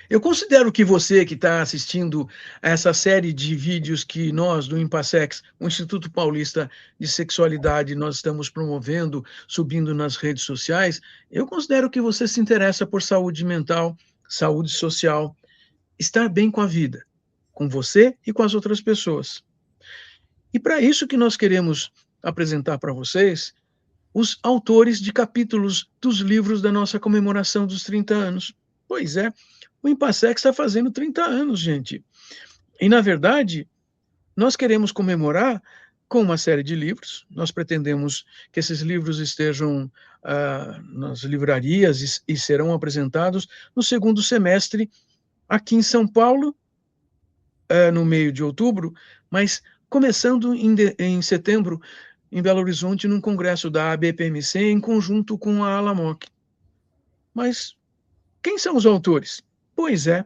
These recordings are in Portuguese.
Eu considero que você que está assistindo a essa série de vídeos que nós, do Impassex, o Instituto Paulista de Sexualidade, nós estamos promovendo, subindo nas redes sociais, eu considero que você se interessa por saúde mental, saúde social, estar bem com a vida, com você e com as outras pessoas. E para isso que nós queremos apresentar para vocês os autores de capítulos dos livros da nossa comemoração dos 30 anos. Pois é, o Impassex está fazendo 30 anos, gente. E, na verdade, nós queremos comemorar com uma série de livros. Nós pretendemos que esses livros estejam nas livrarias e serão apresentados no segundo semestre aqui em São Paulo, no meio de outubro, mas começando em setembro, em Belo Horizonte, num congresso da ABPMC, em conjunto com a Alamoc. Mas quem são os autores? Pois é,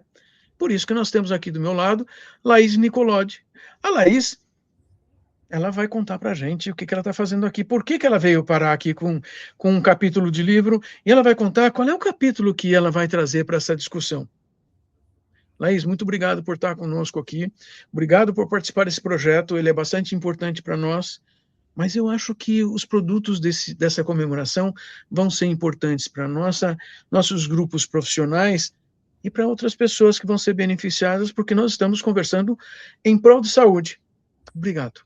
por isso que nós temos aqui do meu lado Laís Nicolodi. A Laís, ela vai contar para a gente o que ela está fazendo aqui, por que ela veio parar aqui com um capítulo de livro, e ela vai contar qual é o capítulo que ela vai trazer para essa discussão. Laís, muito obrigado por estar conosco aqui, obrigado por participar desse projeto, ele é bastante importante para nós, mas eu acho que os produtos dessa comemoração vão ser importantes para nossos grupos profissionais e para outras pessoas que vão ser beneficiadas, porque nós estamos conversando em prol de saúde. Obrigado.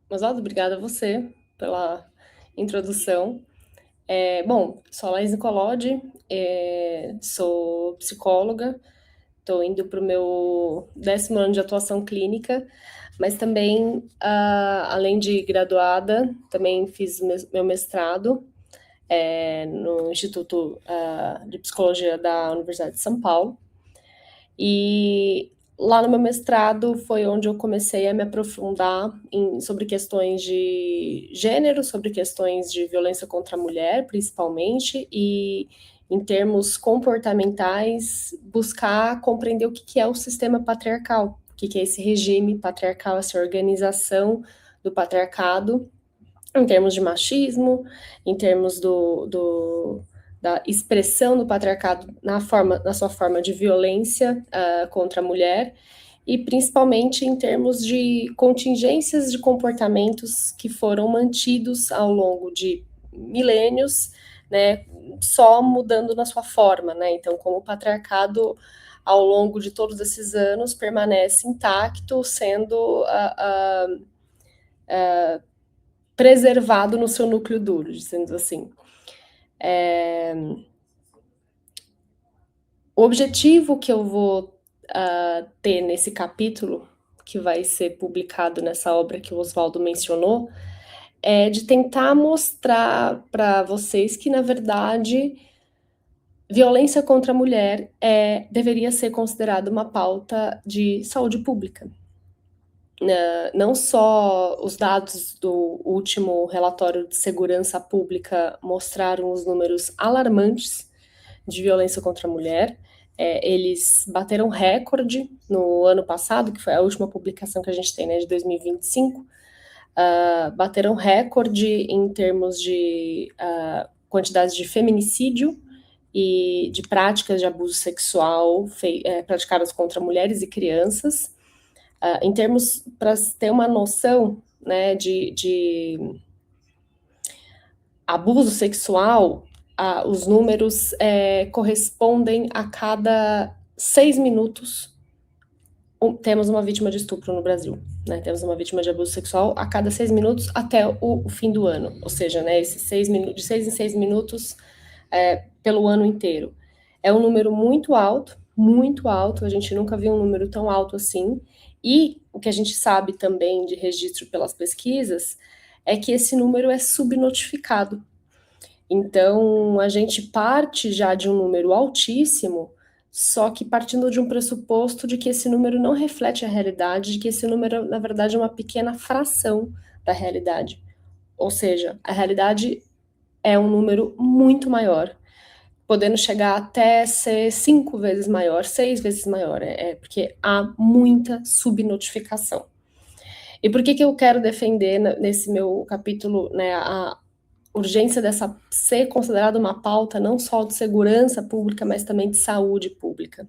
Oswaldo, obrigada a você pela introdução. Bom, sou a Laís Nicolodi, sou psicóloga, estou indo para o meu 10º ano de atuação clínica, mas também, além de graduada, também fiz meu mestrado no Instituto de Psicologia da Universidade de São Paulo. E lá no meu mestrado foi onde eu comecei a me aprofundar sobre questões de gênero, sobre questões de violência contra a mulher, principalmente, e em termos comportamentais, buscar compreender o que é o sistema patriarcal, o que é esse regime patriarcal, essa organização do patriarcado, em termos de machismo, em termos da expressão do patriarcado na sua forma de violência contra a mulher, e principalmente em termos de contingências de comportamentos que foram mantidos ao longo de milênios, né, só mudando na sua forma, né? Então, como o patriarcado, ao longo de todos esses anos, permanece intacto, sendo preservado no seu núcleo duro, dizendo assim. O objetivo que eu vou ter nesse capítulo, que vai ser publicado nessa obra que o Oswaldo mencionou, é de tentar mostrar para vocês que, na verdade, violência contra a mulher deveria ser considerada uma pauta de saúde pública. Não só os dados do último relatório de segurança pública mostraram os números alarmantes de violência contra a mulher, eles bateram recorde no ano passado, que foi a última publicação que a gente tem, né, de 2025, bateram recorde em termos de quantidade de feminicídio e de práticas de abuso sexual praticadas contra mulheres e crianças. Em termos, para ter uma noção, né, de abuso sexual, os números correspondem a cada 6 minutos temos uma vítima de estupro no Brasil, né? Temos uma vítima de abuso sexual a cada 6 minutos até o fim do ano, ou seja, né, esses 6 minutos, de 6 em 6 minutos pelo ano inteiro. É um número muito alto, a gente nunca viu um número tão alto assim, e o que a gente sabe também de registro pelas pesquisas é que esse número é subnotificado. Então, a gente parte já de um número altíssimo, só que partindo de um pressuposto de que esse número não reflete a realidade, de que esse número, na verdade, é uma pequena fração da realidade. Ou seja, a realidade é um número muito maior, podendo chegar até ser 5 vezes maior, 6 vezes maior, porque há muita subnotificação. E por que eu quero defender nesse meu capítulo, né, urgência dessa ser considerada uma pauta não só de segurança pública, mas também de saúde pública.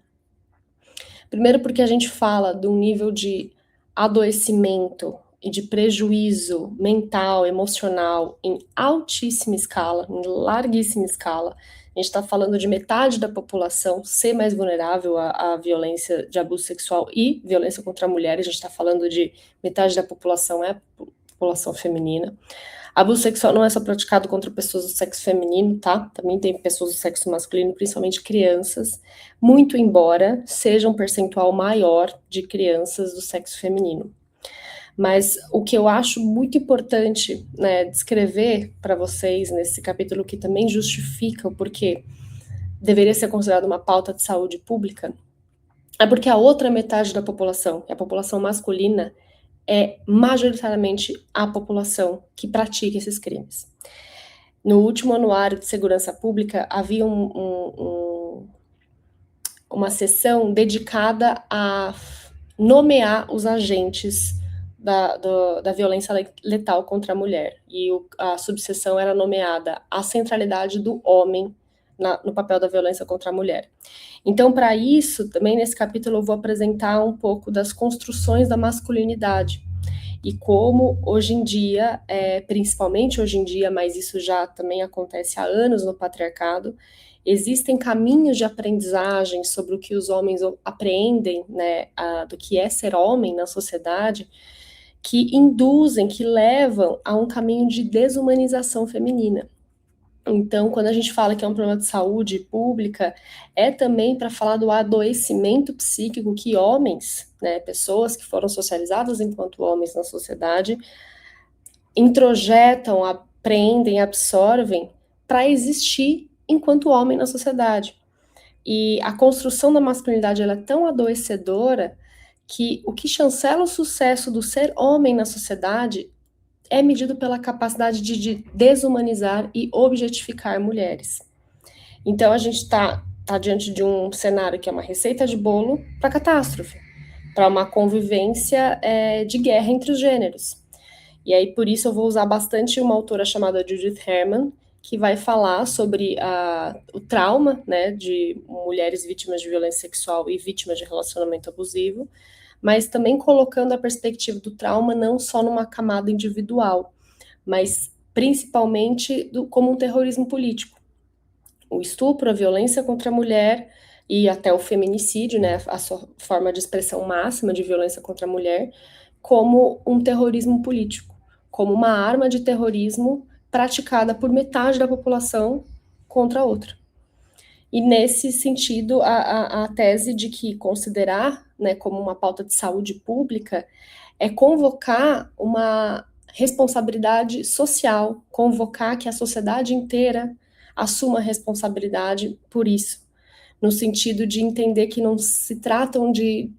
Primeiro porque a gente fala de um nível de adoecimento e de prejuízo mental, emocional, em altíssima escala, em larguíssima escala. A gente está falando de metade da população ser mais vulnerável à violência de abuso sexual e violência contra a mulher. A gente está falando de metade da população é população feminina. Abuso sexual não é só praticado contra pessoas do sexo feminino, tá? Também tem pessoas do sexo masculino, principalmente crianças, muito embora seja um percentual maior de crianças do sexo feminino. Mas o que eu acho muito importante, né, descrever para vocês nesse capítulo, que também justifica o porquê deveria ser considerado uma pauta de saúde pública, é porque a outra metade da população, a população masculina, é majoritariamente a população que pratica esses crimes. No último anuário de segurança pública, havia uma sessão dedicada a nomear os agentes da violência letal contra a mulher. E a subseção era nomeada a centralidade do homem no papel da violência contra a mulher. Então, para isso, também nesse capítulo eu vou apresentar um pouco das construções da masculinidade e como hoje em dia, principalmente hoje em dia, mas isso já também acontece há anos no patriarcado, existem caminhos de aprendizagem sobre o que os homens aprendem, né, do que é ser homem na sociedade, que induzem, que levam a um caminho de desumanização feminina. Então, quando a gente fala que é um problema de saúde pública, é também para falar do adoecimento psíquico que homens, né, pessoas que foram socializadas enquanto homens na sociedade, introjetam, aprendem, absorvem para existir enquanto homem na sociedade. E a construção da masculinidade ela é tão adoecedora que o que chancela o sucesso do ser homem na sociedade é medido pela capacidade de desumanizar e objetificar mulheres. Então, a gente está diante de um cenário que é uma receita de bolo para catástrofe, para uma convivência de guerra entre os gêneros. E aí, por isso, eu vou usar bastante uma autora chamada Judith Herman, que vai falar sobre o trauma, né, de mulheres vítimas de violência sexual e vítimas de relacionamento abusivo, mas também colocando a perspectiva do trauma não só numa camada individual, mas principalmente como um terrorismo político. O estupro, a violência contra a mulher e até o feminicídio, né, a sua forma de expressão máxima de violência contra a mulher, como um terrorismo político, como uma arma de terrorismo praticada por metade da população contra a outra. E nesse sentido, a tese de que considerar, né, como uma pauta de saúde pública é convocar uma responsabilidade social, convocar que a sociedade inteira assuma responsabilidade por isso, no sentido de entender que não se tratam de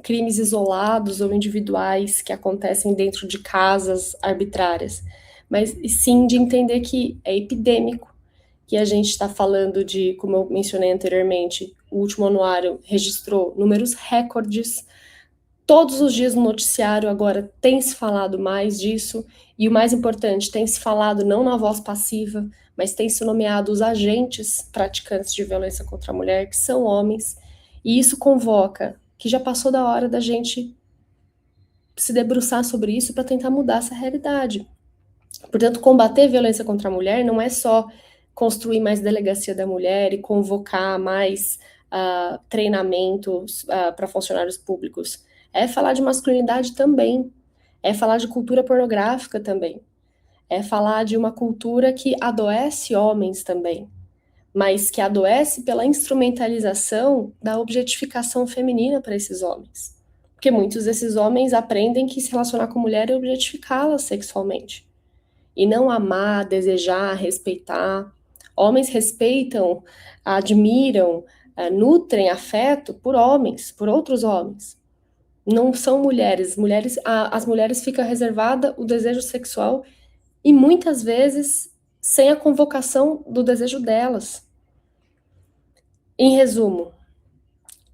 crimes isolados ou individuais que acontecem dentro de casas arbitrárias, mas sim de entender que é epidêmico, que a gente está falando de, como eu mencionei anteriormente, o último anuário registrou números recordes. Todos os dias no noticiário agora tem se falado mais disso, e o mais importante, tem se falado não na voz passiva, mas tem se nomeado os agentes praticantes de violência contra a mulher, que são homens, e isso convoca que já passou da hora da gente se debruçar sobre isso para tentar mudar essa realidade. Portanto, combater a violência contra a mulher não é só construir mais delegacia da mulher e convocar mais treinamentos para funcionários públicos. É falar de masculinidade também. É falar de cultura pornográfica também. É falar de uma cultura que adoece homens também, mas que adoece pela instrumentalização da objetificação feminina para esses homens. Porque muitos desses homens aprendem que se relacionar com mulher é objetificá-la sexualmente. E não amar, desejar, respeitar. Homens respeitam, admiram, nutrem afeto por homens, por outros homens. Não são mulheres. As mulheres ficam reservada o desejo sexual e muitas vezes sem a convocação do desejo delas. Em resumo,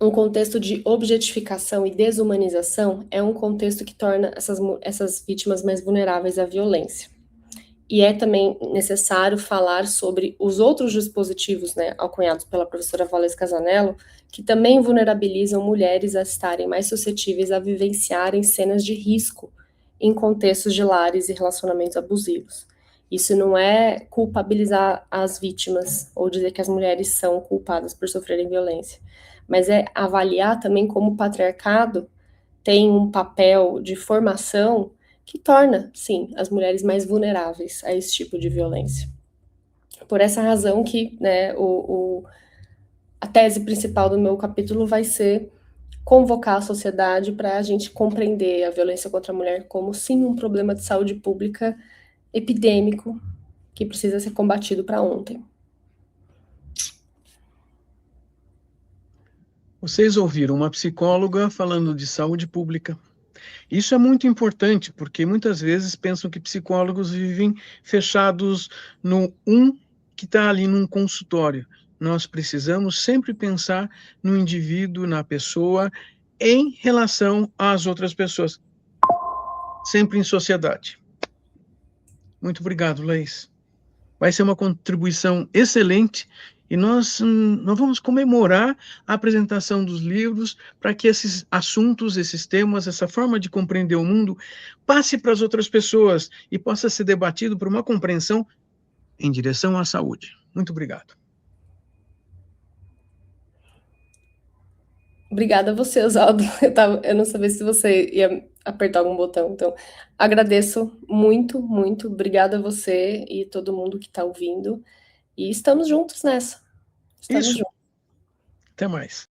um contexto de objetificação e desumanização é um contexto que torna essas vítimas mais vulneráveis à violência. E é também necessário falar sobre os outros dispositivos, né, alcunhados pela professora Valesca Casanello, que também vulnerabilizam mulheres a estarem mais suscetíveis a vivenciarem cenas de risco em contextos de lares e relacionamentos abusivos. Isso não é culpabilizar as vítimas ou dizer que as mulheres são culpadas por sofrerem violência, mas é avaliar também como o patriarcado tem um papel de formação que torna, sim, as mulheres mais vulneráveis a esse tipo de violência. Por essa razão que, né, a tese principal do meu capítulo vai ser convocar a sociedade para a gente compreender a violência contra a mulher como, sim, um problema de saúde pública epidêmico que precisa ser combatido para ontem. Vocês ouviram uma psicóloga falando de saúde pública. Isso é muito importante, porque muitas vezes pensam que psicólogos vivem fechados no que está ali num consultório. Nós precisamos sempre pensar no indivíduo, na pessoa, em relação às outras pessoas, sempre em sociedade. Muito obrigado, Leis. Vai ser uma contribuição excelente e nós vamos comemorar a apresentação dos livros para que esses assuntos, esses temas, essa forma de compreender o mundo passe para as outras pessoas e possa ser debatido por uma compreensão em direção à saúde. Muito obrigado. Obrigada a você, Oswaldo. Eu não sabia se você ia apertar algum botão, então agradeço muito, muito. Obrigada a você e todo mundo que está ouvindo. E estamos juntos nessa. Estamos Isso. juntos. Até mais.